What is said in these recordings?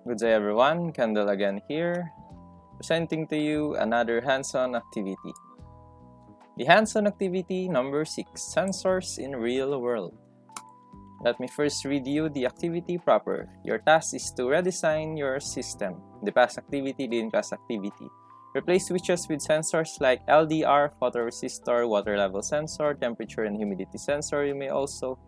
Good day everyone, Kendall again here, presenting to you another hands-on activity. The hands-on activity number 6, Sensors in Real World. Let me first read you the activity proper. Your task is to redesign your system. The past activity, the in-class activity. Replace switches with sensors like LDR, photoresistor, water level sensor, temperature and humidity sensor. You may also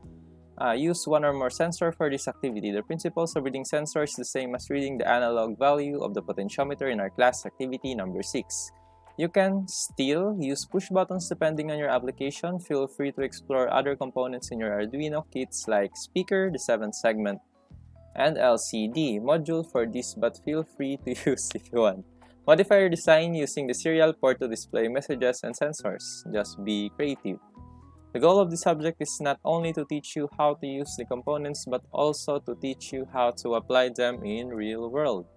use one or more sensor for this activity. The principles of reading sensor is the same as reading the analog value of the potentiometer in our class activity number 6. You can still use push buttons depending on your application. Feel free to explore other components in your Arduino kits like speaker, the 7th segment, and LCD module for this, but feel free to use if you want. Modify your design using the serial port to display messages and sensors. Just be creative. The goal of the subject is not only to teach you how to use the components, but also to teach you how to apply them in real world.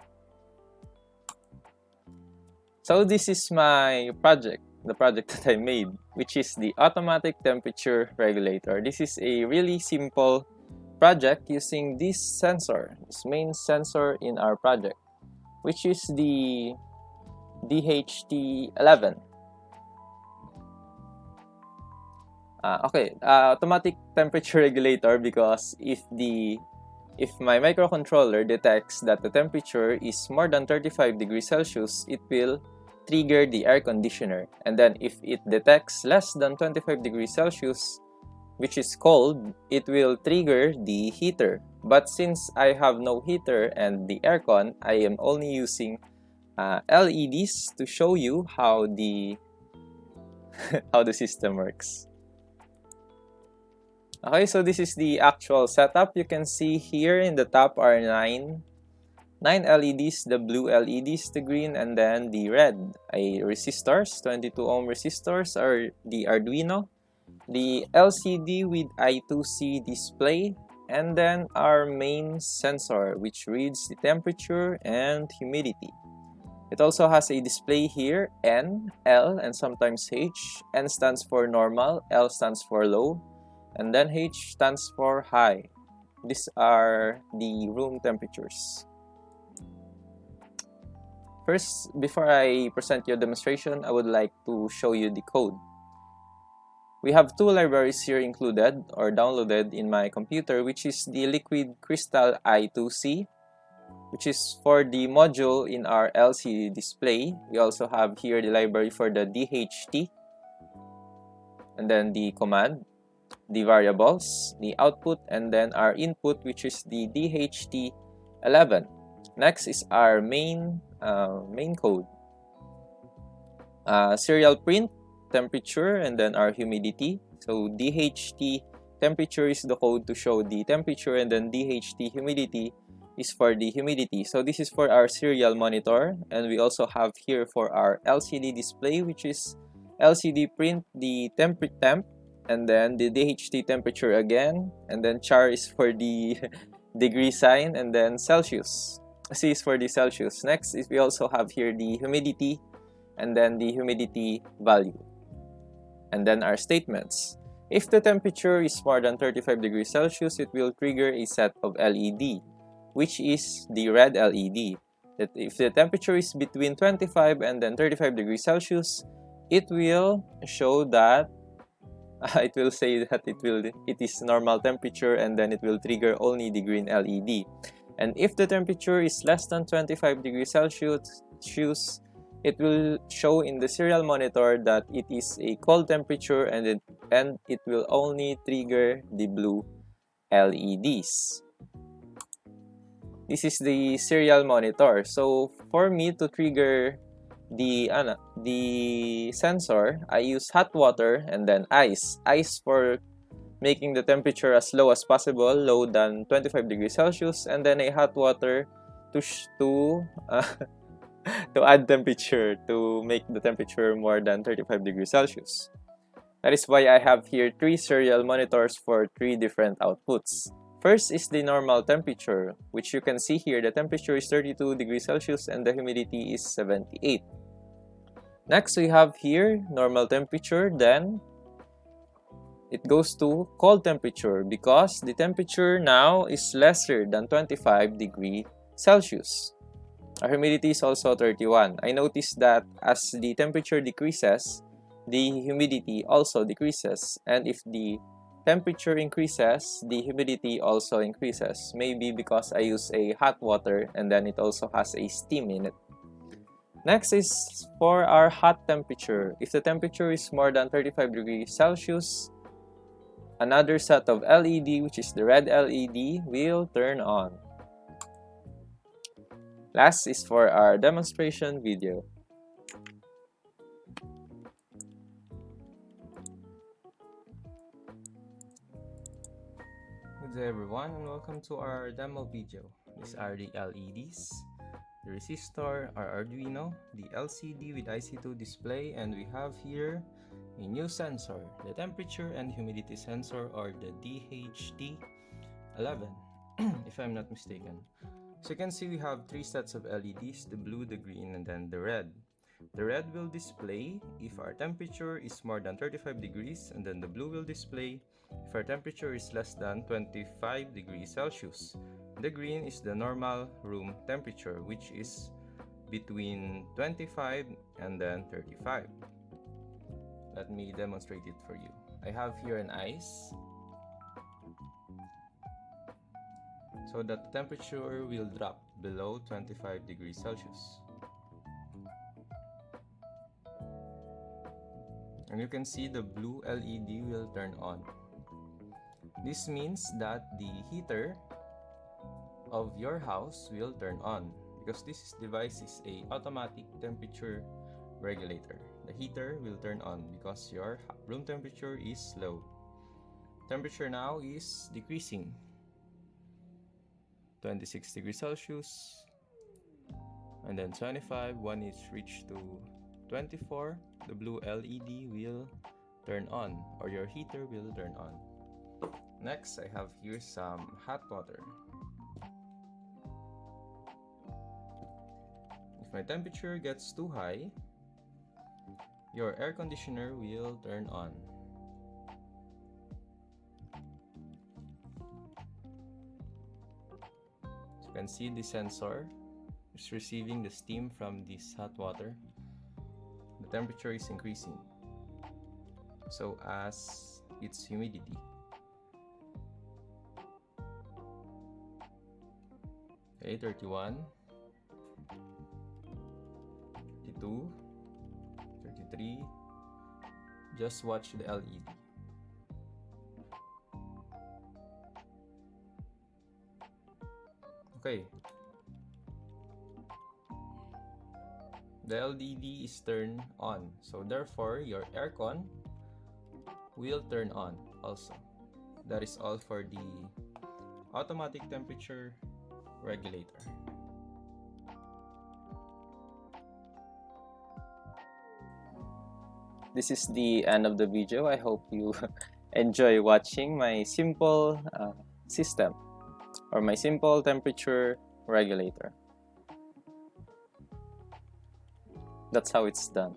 So this is my project, the project that I made, which is the automatic temperature regulator. This is a really simple project using this sensor, this main sensor in our project, which is the DHT11. Automatic temperature regulator, because if my microcontroller detects that the temperature is more than 35 degrees Celsius, it will trigger the air conditioner. And then if it detects less than 25 degrees Celsius, which is cold, it will trigger the heater. But since I have no heater and the aircon, I am only using LEDs to show you how the how the system works. Okay, so this is the actual setup. You can see here in the top are 9 LEDs, the blue LEDs, the green, and then the red. Resistors, 22 ohm resistors are the Arduino, the LCD with I2C display, and then our main sensor, which reads the temperature and humidity. It also has a display here, N, L, and sometimes H. N stands for normal, L stands for low, and then H stands for high. These are the room temperatures. First, before I present your demonstration, I would like to show you the code. We have 2 libraries here included or downloaded in my computer, which is the Liquid Crystal I2C, which is for the module in our LCD display. We also have here the library for the DHT, and then the command, the variables, the output, and then our input, which is the DHT11. Next is our main code. Serial print, temperature, and then our humidity. So DHT temperature is the code to show the temperature, and then DHT humidity is for the humidity. So this is for our serial monitor, and we also have here for our LCD display, which is LCD print, the temp, and then the DHT temperature again, and then char is for the degree sign, and then Celsius. C is for the Celsius. Next is we also have here the humidity, and then the humidity value. And then our statements. If the temperature is more than 35 degrees Celsius, it will trigger a set of LED, which is the red LED. That if the temperature is between 25 and then 35 degrees Celsius, it will show that it will say that it is normal temperature, and then it will trigger only the green LED. And if the temperature is less than 25 degrees Celsius, it will show in the serial monitor that it is a cold temperature, and it will only trigger the blue LEDs. This is the serial monitor. So for me to trigger the sensor, I use hot water and then ice. Ice for making the temperature as low as possible, low than 25 degrees Celsius, and then a hot water to add temperature, to make the temperature more than 35 degrees Celsius. That is why I have here 3 serial monitors for 3 different outputs. First is the normal temperature, which you can see here. The temperature is 32 degrees Celsius and the humidity is 78. Next, we have here normal temperature, then it goes to cold temperature because the temperature now is lesser than 25 degrees Celsius. Our humidity is also 31. I noticed that as the temperature decreases, the humidity also decreases. And if the temperature increases, the humidity also increases. Maybe because I use a hot water and then it also has a steam in it. Next is for our hot temperature. If the temperature is more than 35 degrees Celsius, another set of LED, which is the red LED, will turn on. Last is for our demonstration video. Good day everyone and welcome to our demo video. These are the LEDs, the resistor, our Arduino, the LCD with IC2 display, and we have here a new sensor, the temperature and humidity sensor, or the DHT11 if I'm not mistaken. So you can see we have three sets of LEDs, the blue, the green, and then the red. The red will display if our temperature is more than 35 degrees, and then the blue will display if our temperature is less than 25 degrees Celsius. The green is the normal room temperature, which is between 25 and then 35. Let me demonstrate it for you. I have here an ice, so that the temperature will drop below 25 degrees Celsius. And you can see the blue LED will turn on. This means that the heater of your house will turn on, because this device is a automatic temperature regulator. The heater will turn on because your room temperature is low. Temperature now is decreasing. 26 degrees Celsius, and then 25. When it's reached to 24, the blue LED will turn on, or your heater will turn on. Next, I have here some hot water. If my temperature gets too high, your air conditioner will turn on. You can see the sensor is receiving the steam from this hot water. The temperature is increasing, so as its humidity. Okay, 31, 32, 33. Just watch the LED. Okay, the LED is turned on, so therefore your aircon will turn on also. That is all for the automatic temperature regulator. This is the end of the video. I hope you enjoy watching my simple system, or my simple temperature regulator. That's how it's done.